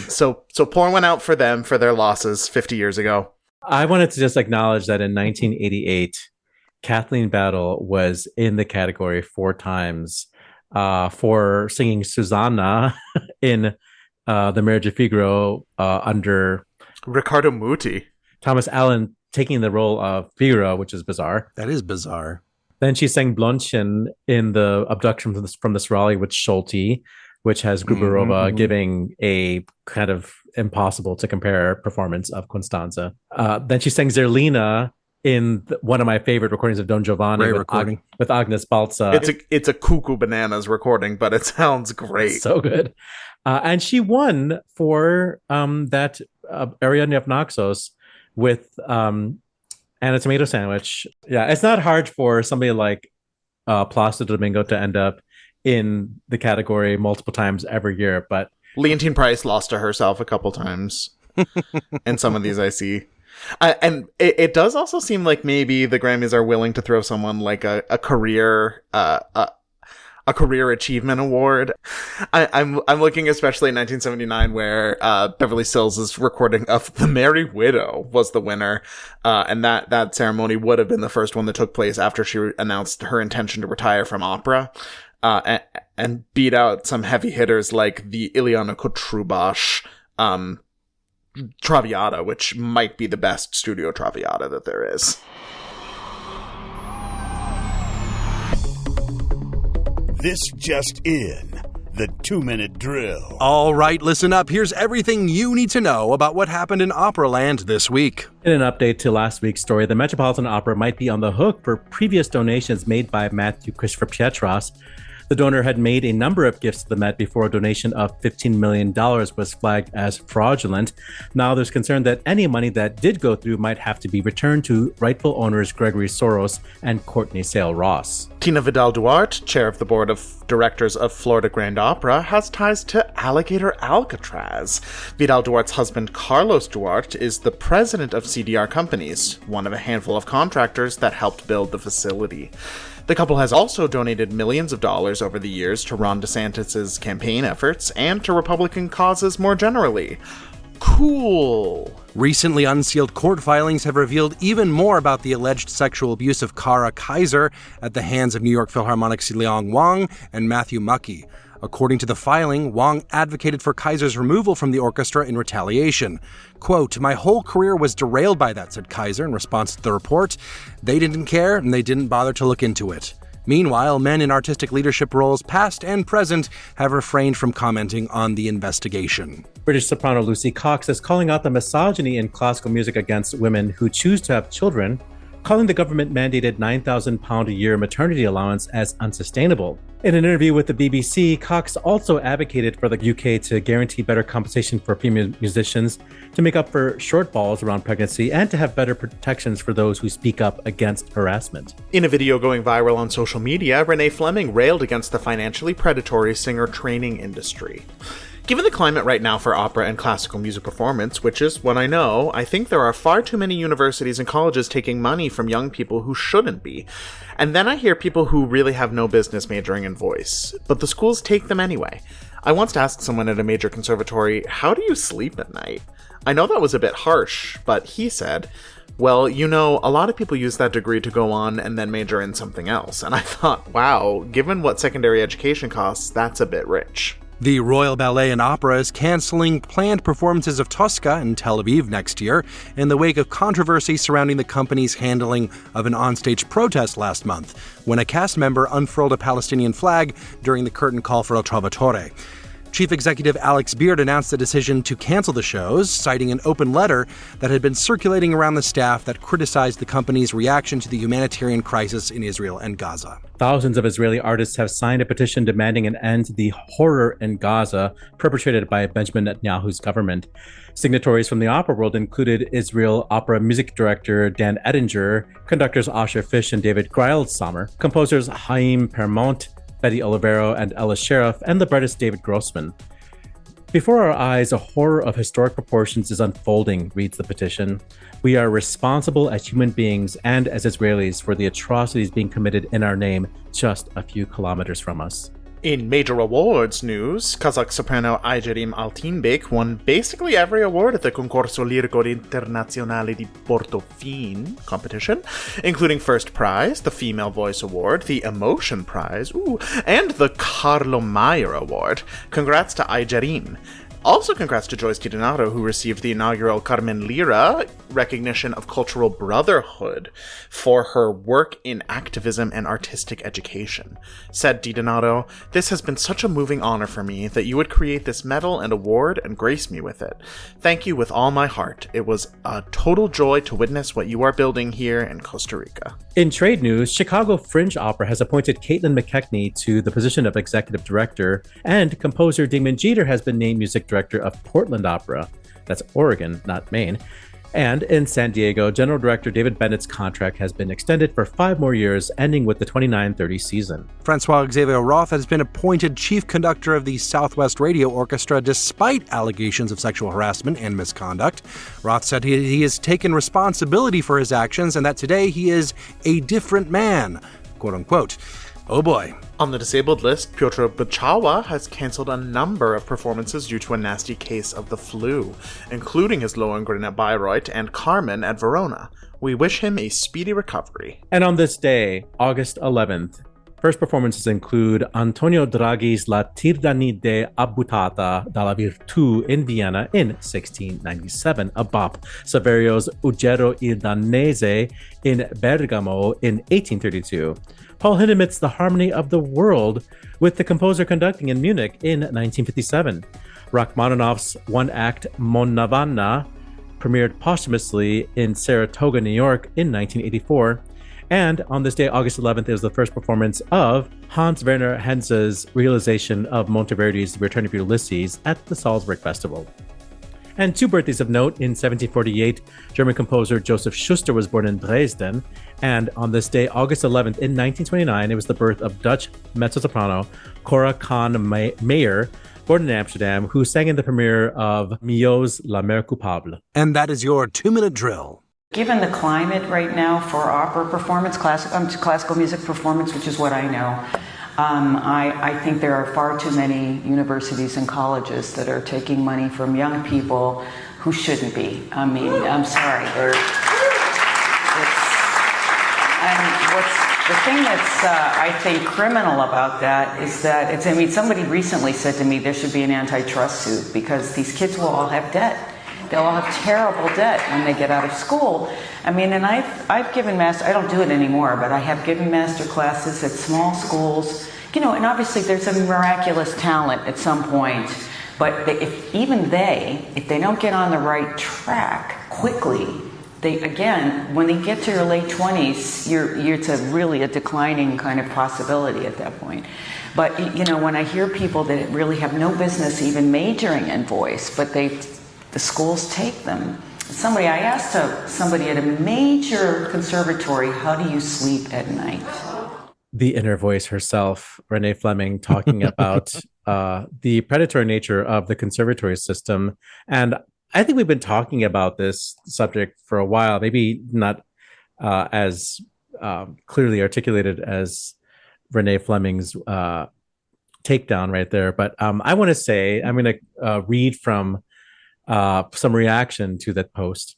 So pour one out for them for their losses 50 years ago. I wanted to just acknowledge that in 1988, Kathleen Battle was in the category 4 times for singing Susanna in The Marriage of Figaro under Riccardo Muti. Thomas Allen taking the role of Figaro, which is bizarre. That is bizarre. Then she sang Blondchen in The Abduction from the Srali with Schulte, which has Gruberova giving a kind of impossible to compare performance of Constanza. Then she sang Zerlina in one of my favorite recordings of Don Giovanni with Agnes Balza. It's a cuckoo bananas recording, but it sounds great. So good. And she won for that Ariadne of Naxos with and a tomato sandwich. Yeah, it's not hard for somebody like Placido Domingo to end up in the category multiple times every year, but Leontyne Price lost to herself a couple times in some of these I see. And it does also seem like maybe the Grammys are willing to throw someone like a career achievement award. I'm looking especially in 1979 where Beverly Sills' recording of The Merry Widow was the winner, and that ceremony would have been the first one that took place after she announced her intention to retire from opera, and beat out some heavy hitters like the Ileana Kotrubash Traviata, which might be the best studio Traviata that there is. This just in, the 2-minute drill. All right, listen up. Here's everything you need to know about what happened in Operaland this week. In an update to last week's story, the Metropolitan Opera might be on the hook for previous donations made by Matthew Christopher Pietras. The donor had made a number of gifts to the Met before a donation of $15 million was flagged as fraudulent. Now there's concern that any money that did go through might have to be returned to rightful owners Gregory Soros and Courtney Sale Ross. Tina Vidal Duarte, chair of the board of directors of Florida Grand Opera, has ties to Alligator Alcatraz. Vidal Duarte's husband Carlos Duarte is the president of CDR Companies, one of a handful of contractors that helped build the facility. The couple has also donated millions of dollars over the years to Ron DeSantis' campaign efforts and to Republican causes more generally. Cool. Recently unsealed court filings have revealed even more about the alleged sexual abuse of Kara Kaiser at the hands of New York Philharmonic's Liang Wang and Matthew Mucky. According to the filing, Wang advocated for Kaiser's removal from the orchestra in retaliation. Quote, "My whole career was derailed by that," said Kaiser in response to the report. "They didn't care, and they didn't bother to look into it." Meanwhile, men in artistic leadership roles, past and present, have refrained from commenting on the investigation. British soprano Lucy Cox is calling out the misogyny in classical music against women who choose to have children, calling the government-mandated £9,000 a year maternity allowance as unsustainable. In an interview with the BBC, Cox also advocated for the UK to guarantee better compensation for female musicians, to make up for shortfalls around pregnancy, and to have better protections for those who speak up against harassment. In a video going viral on social media, Renee Fleming railed against the financially predatory singer training industry. Given the climate right now for opera and classical music performance, which is what I know, I think there are far too many universities and colleges taking money from young people who shouldn't be. And then I hear people who really have no business majoring in voice, but the schools take them anyway. I once asked someone at a major conservatory, "How do you sleep at night?" I know that was a bit harsh, but he said, "Well, you know, a lot of people use that degree to go on and then major in something else." And I thought, wow, given what secondary education costs, that's a bit rich. The Royal Ballet and Opera is canceling planned performances of Tosca in Tel Aviv next year in the wake of controversy surrounding the company's handling of an onstage protest last month when a cast member unfurled a Palestinian flag during the curtain call for Trovatore. Chief Executive Alex Beard announced the decision to cancel the shows, citing an open letter that had been circulating around the staff that criticized the company's reaction to the humanitarian crisis in Israel and Gaza. Thousands of Israeli artists have signed a petition demanding an end to the horror in Gaza perpetrated by Benjamin Netanyahu's government. Signatories from the opera world included Israel opera music director Dan Ettinger, conductors Asher Fish and David Greilshammer, composers Chaim Permont, Betty Olivero and Ella Sheriff, and librettist David Grossman. Before our eyes, a horror of historic proportions is unfolding, reads the petition. We are responsible as human beings and as Israelis for the atrocities being committed in our name just a few kilometers from us. In major awards news, Kazakh soprano Aygerim Altinbek won basically every award at the Concorso Lirico Internazionale di Portofino competition, including First Prize, the Female Voice Award, the Emotion Prize, and the Carlo Meyer Award. Congrats to Aygerim. Also congrats to Joyce DiDonato, who received the inaugural Carmen Lira recognition of cultural brotherhood for her work in activism and artistic education. Said DiDonato, "This has been such a moving honor for me that you would create this medal and award and grace me with it. Thank you with all my heart. It was a total joy to witness what you are building here in Costa Rica." In trade news, Chicago Fringe Opera has appointed Caitlin McKechnie to the position of executive director, and composer Damon Jeter has been named music director of Portland Opera. That's Oregon, not Maine. And in San Diego, General Director David Bennett's contract has been extended for 5 more years, ending with the 29-30 season. Francois Xavier Roth has been appointed chief conductor of the Southwest Radio Orchestra despite allegations of sexual harassment and misconduct. Roth said he has taken responsibility for his actions and that today he is a different man, quote unquote. Oh boy. On the disabled list, Piotr Bachawa has canceled a number of performances due to a nasty case of the flu, including his Lohengrin at Bayreuth and Carmen at Verona. We wish him a speedy recovery. And on this day, August 11th, first performances include Antonio Draghi's La Tirdanide Abbutata dalla Virtù in Vienna in 1697, a bop, Saverio's Ugero il Danese in Bergamo in 1832, Paul Hindemith's The Harmony of the World, with the composer conducting in Munich in 1957. Rachmaninoff's one-act Monnavanna premiered posthumously in Saratoga, New York in 1984. And on this day, August 11th, is the first performance of Hans Werner Henze's realization of Monteverdi's Return of Ulysses at the Salzburg Festival. And 2 birthdays of note: in 1748, German composer Joseph Schuster was born in Dresden. And on this day, August 11th, in 1929, it was the birth of Dutch mezzo-soprano Cora Kahn-Meyer, born in Amsterdam, who sang in the premiere of Milhaud's La Mer Coupable. And that is your 2-minute drill. Given the climate right now for opera performance, classical music performance, which is what I know, I think there are far too many universities and colleges that are taking money from young people who shouldn't be. I mean, I'm sorry. The thing that's, I think, criminal about that is that somebody recently said to me there should be an antitrust suit because these kids will all have debt. They'll all have terrible debt when they get out of school. I mean, and I've given I don't do it anymore, but I have given master classes at small schools, and obviously there's a miraculous talent at some point, but if they don't get on the right track quickly, when they get to your late 20s, it's really a declining kind of possibility at that point. But, when I hear people that really have no business even majoring in voice, but the schools take them. I asked somebody at a major conservatory, how do you sleep at night? The inner voice herself, Renee Fleming, talking about the predatory nature of the conservatory system. And I think we've been talking about this subject for a while, maybe not as clearly articulated as Renee Fleming's takedown right there. But I want to say, I'm going to read from some reaction to that post.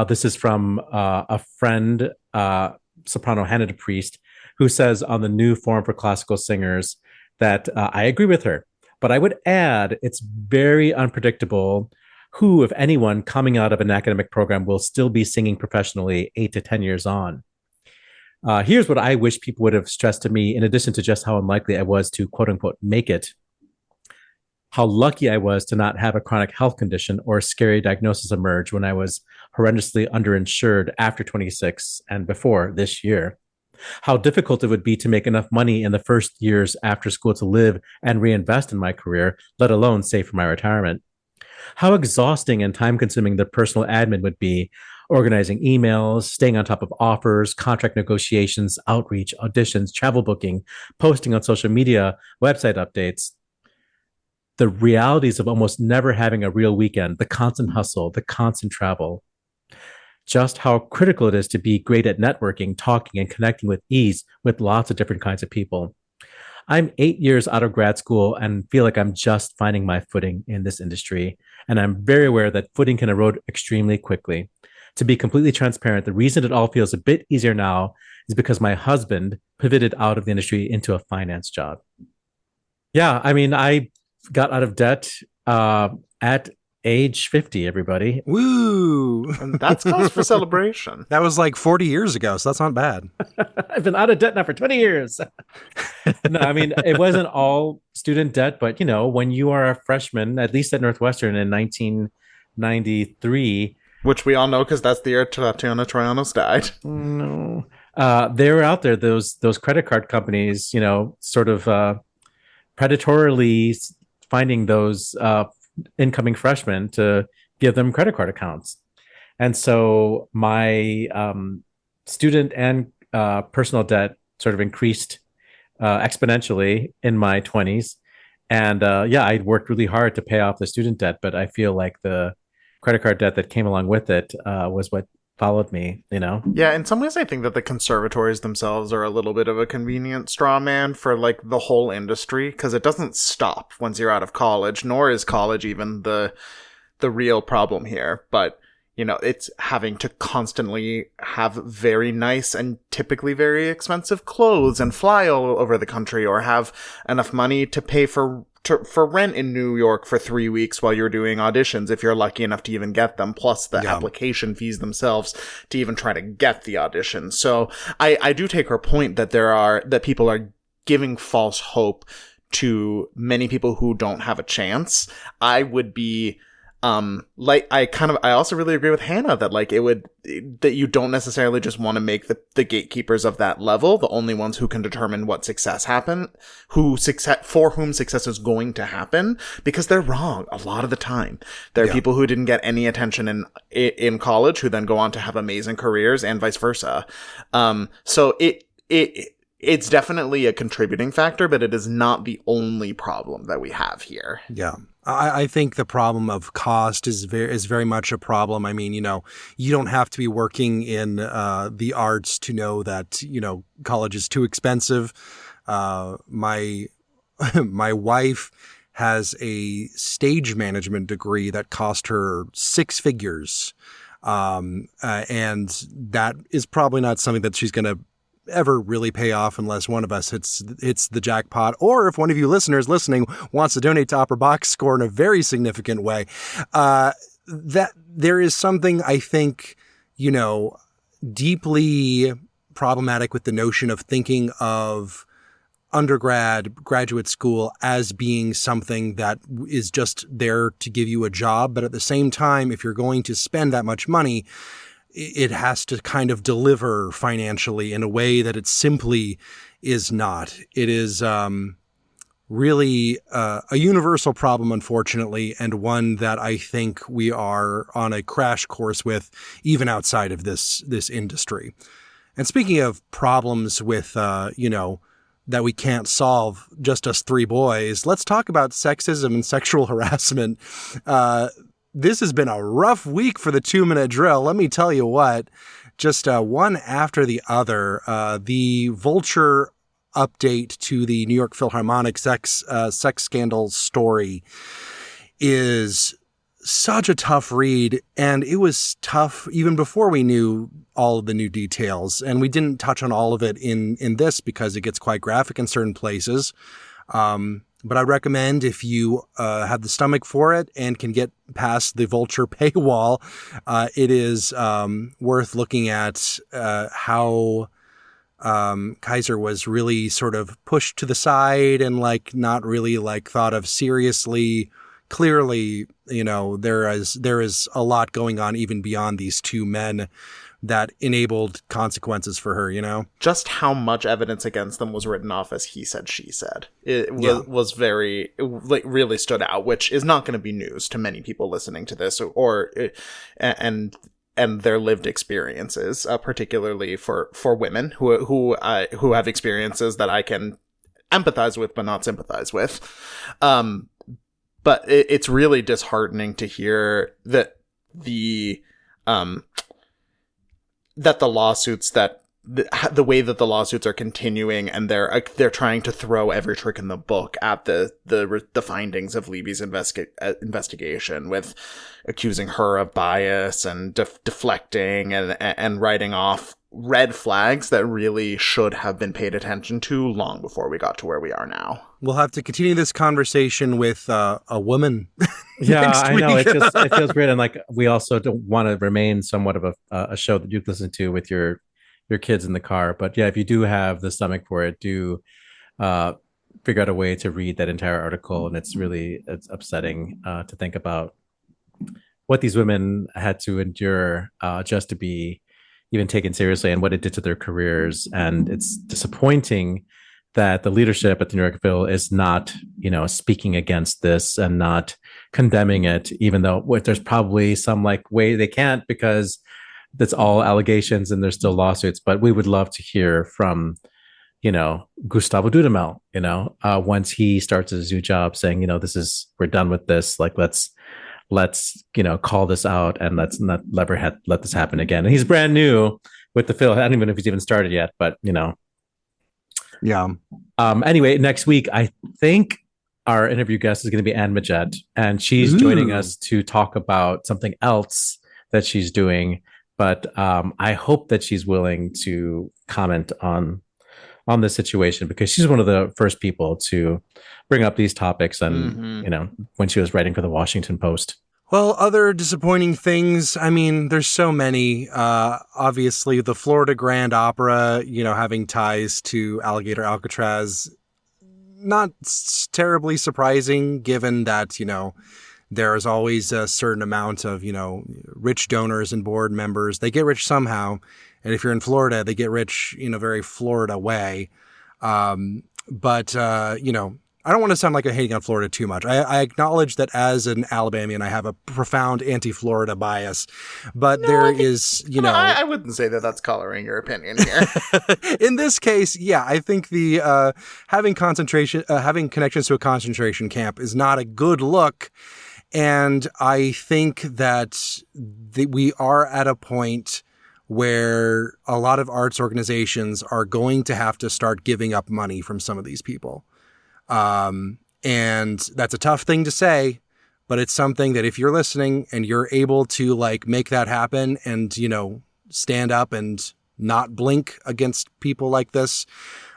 This is from a friend, soprano Hannah DePriest, who says on the new forum for classical singers that I agree with her. But I would add, it's very unpredictable who, if anyone, coming out of an academic program will still be singing professionally 8 to 10 years on. Here's what I wish people would have stressed to me, in addition to just how unlikely I was to quote unquote make it. How lucky I was to not have a chronic health condition or a scary diagnosis emerge when I was horrendously underinsured after 26 and before this year. How difficult it would be to make enough money in the first years after school to live and reinvest in my career, let alone save for my retirement. How exhausting and time-consuming the personal admin would be, organizing emails, staying on top of offers, contract negotiations, outreach, auditions, travel booking, posting on social media, website updates. The realities of almost never having a real weekend, the constant hustle, the constant travel. Just how critical it is to be great at networking, talking, and connecting with ease with lots of different kinds of people. I'm 8 years out of grad school and feel like I'm just finding my footing in this industry. And I'm very aware that footing can erode extremely quickly. To be completely transparent, the reason it all feels a bit easier now is because my husband pivoted out of the industry into a finance job. Yeah, I mean, I got out of debt at age 50, everybody. Woo! And that's cause for celebration. That was like 40 years ago, so that's not bad. I've been out of debt now for 20 years. No, I mean, it wasn't all student debt, but, you know, when you are a freshman, at least at Northwestern in 1993. Which we all know because that's the year Tatiana Troyanos died. No. They were out there, those credit card companies, you know, sort of predatorily finding those incoming freshmen to give them credit card accounts. And so my student and personal debt sort of increased exponentially in my 20s. And I worked really hard to pay off the student debt, but I feel like the credit card debt that came along with it was what followed me, you know? Yeah, in some ways I think that the conservatories themselves are a little bit of a convenient straw man for like the whole industry, because it doesn't stop once you're out of college, nor is college even the real problem here. But, you know, it's having to constantly have very nice and typically very expensive clothes and fly all over the country, or have enough money to pay for rent in New York for 3 weeks while you're doing auditions, if you're lucky enough to even get them, plus the application fees themselves to even try to get the audition. So I do take her point that that people are giving false hope to many people who don't have a chance. I would be I also really agree with Hannah that that you don't necessarily just want to make the gatekeepers of that level the only ones who can determine what success for whom success is going to happen, because they're wrong a lot of the time. There are people who didn't get any attention in college who then go on to have amazing careers, and vice versa. So it's definitely a contributing factor, but it is not the only problem that we have here. Yeah. I think the problem of cost is very much a problem. I mean, you know, you don't have to be working in the arts to know that, you know, college is too expensive. My wife has a stage management degree that cost her 6 figures. And that is probably not something that she's going to ever really pay off unless one of us hits the jackpot, or if one of you listeners listening wants to donate to Opera Box Score in a very significant way. That there is something, I think, you know, deeply problematic with the notion of thinking of graduate school as being something that is just there to give you a job. But at the same time, if you're going to spend that much money, it has to kind of deliver financially in a way that it simply is not. It is really a universal problem, unfortunately, and one that I think we are on a crash course with, even outside of this industry. And speaking of problems with, you know, that we can't solve, just us 3 boys, let's talk about sexism and sexual harassment. This has been a rough week for the 2-minute drill. Let me tell you what, just one after the other. The Vulture update to the New York Philharmonic sex scandal story is such a tough read. And it was tough even before we knew all of the new details. And we didn't touch on all of it in this because it gets quite graphic in certain places. But I recommend, if you have the stomach for it and can get past the Vulture paywall, it is worth looking at how Kaija was really sort of pushed to the side and like not really like thought of seriously. Clearly, you know, there is a lot going on even beyond these two men that enabled consequences for her, you know? Just how much evidence against them was written off as he said, she said. It was very, like, really stood out, which is not going to be news to many people listening to this and their lived experiences, particularly for women who have experiences that I can empathize with, but not sympathize with. But it's really disheartening to hear that the lawsuits, that the way that the lawsuits are continuing, and they're trying to throw every trick in the book at the findings of Levy's investigation, with accusing her of bias and deflecting and writing off red flags that really should have been paid attention to long before we got to where we are now. We'll have to continue this conversation with a woman. Yeah, I know. It feels great. And like, we also don't want to remain somewhat of a show that you listen to with your kids in the car. But yeah, if you do have the stomach for it, do figure out a way to read that entire article. And it's upsetting to think about what these women had to endure just to be even taken seriously, and what it did to their careers. And it's disappointing that the leadership at the New York Phil is not, you know, speaking against this and not condemning it, even though there's probably some like way they can't, because that's all allegations and there's still lawsuits. But we would love to hear from, you know, Gustavo Dudamel, you know, once he starts his new job, saying, you know, we're done with this. Like, let's, you know, call this out, and let's not let this happen again. And he's brand new with the Phil. I don't even know if he's even started yet, but, you know. Yeah. Anyway, next week, I think our interview guest is going to be Anne Majette, and she's joining us to talk about something else that she's doing. But I hope that she's willing to comment on this situation, because she's one of the first people to bring up these topics, and you know, when she was writing for the Washington Post. Well, other disappointing things, I mean, there's so many. Obviously, the Florida Grand Opera, you know, having ties to Alligator Alcatraz, not terribly surprising, given that, you know, there is always a certain amount of, you know, rich donors and board members. They get rich somehow. And if you're in Florida, they get rich in a very Florida way. But you know, I don't want to sound like I'm hating on Florida too much. I acknowledge that as an Alabamian, I have a profound anti-Florida bias. But I wouldn't say that that's coloring your opinion here. In this case, yeah, I think the having connections to a concentration camp is not a good look. And I think that we are at a point where a lot of arts organizations are going to have to start giving up money from some of these people. And that's a tough thing to say, but it's something that if you're listening and you're able to like make that happen and, you know, stand up and not blink against people like this,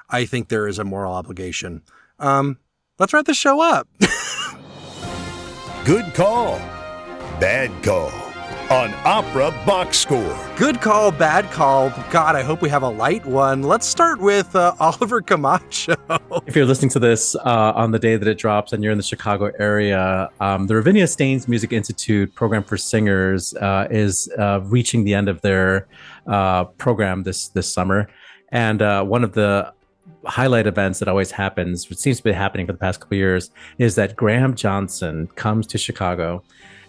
I think there is a moral obligation. Let's wrap the show up. Good call. Bad call on Opera Box Score. Good call, bad call. God, I hope we have a light one. Let's start with Oliver Camacho. If you're listening to this on the day that it drops and you're in the Chicago area, the Ravinia Staines Music Institute program for singers is reaching the end of their program this summer. And one of the highlight events that always happens, which seems to be happening for the past couple of years, is that Graham Johnson comes to Chicago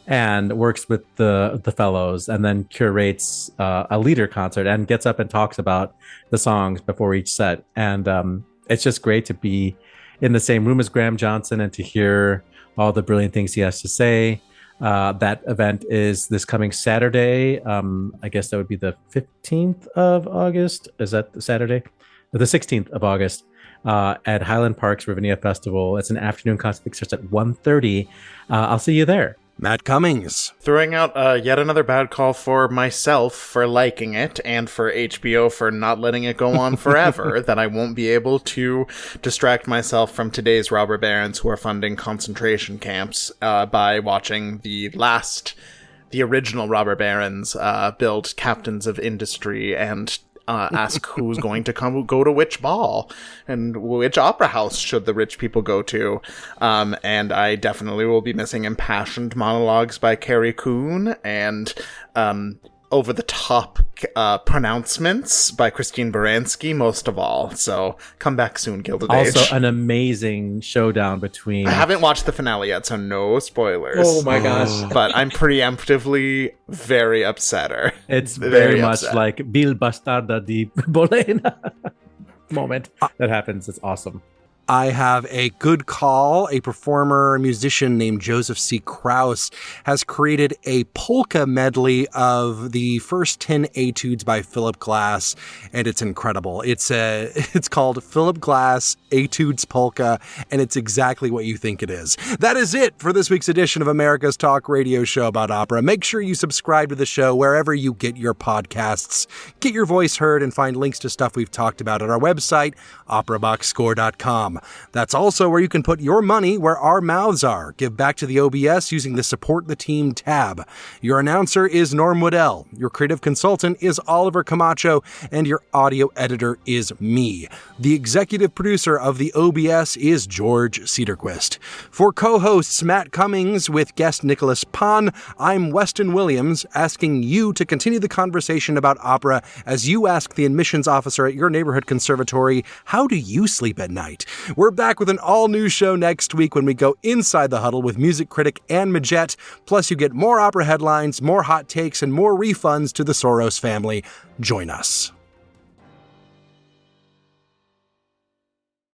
and works with the fellows, and then curates a leader concert and gets up and talks about the songs before each set. And it's just great to be in the same room as Graham Johnson and to hear all the brilliant things he has to say. That event is this coming Saturday. I guess that would be the 15th of August. Is that the Saturday? The 16th of August at Highland Park's Ravinia Festival. It's an afternoon concert that starts at 1:30. I'll see you there. Matt Cummings. Throwing out yet another bad call for myself for liking it and for HBO for not letting it go on forever, that I won't be able to distract myself from today's robber barons who are funding concentration camps by watching the original robber barons build captains of industry and ask who's going to go to which ball and which opera house should the rich people go to. And I definitely will be missing impassioned monologues by Carrie Coon and over-the-top pronouncements by Christine Baranski, most of all. So come back soon, Gilded Age. Also, an amazing showdown between... I haven't watched the finale yet, so no spoilers. Oh my gosh. But I'm preemptively very upsetter. It's very much upset. like Bill Bastarda di Bolena moment that happens. It's awesome. I have a good call. A performer, musician named Joseph C. Krause has created a polka medley of the first 10 etudes by Philip Glass, and it's incredible. It's called Philip Glass Etudes Polka, and it's exactly what you think it is. That is it for this week's edition of America's Talk Radio Show about opera. Make sure you subscribe to the show wherever you get your podcasts. Get your voice heard and find links to stuff we've talked about at our website, operaboxscore.com. That's also where you can put your money where our mouths are. Give back to the OBS using the Support the Team tab. Your announcer is Norm Waddell. Your creative consultant is Oliver Camacho. And your audio editor is me. The executive producer of the OBS is George Cedarquist. For co-hosts Matt Cummings with guest Nicholas Phan, I'm Weston Williams, asking you to continue the conversation about opera as you ask the admissions officer at your neighborhood conservatory, how do you sleep at night? We're back with an all-new show next week when we go inside the huddle with music critic Anne Majette. Plus, you get more opera headlines, more hot takes, and more refunds to the Soros family. Join us.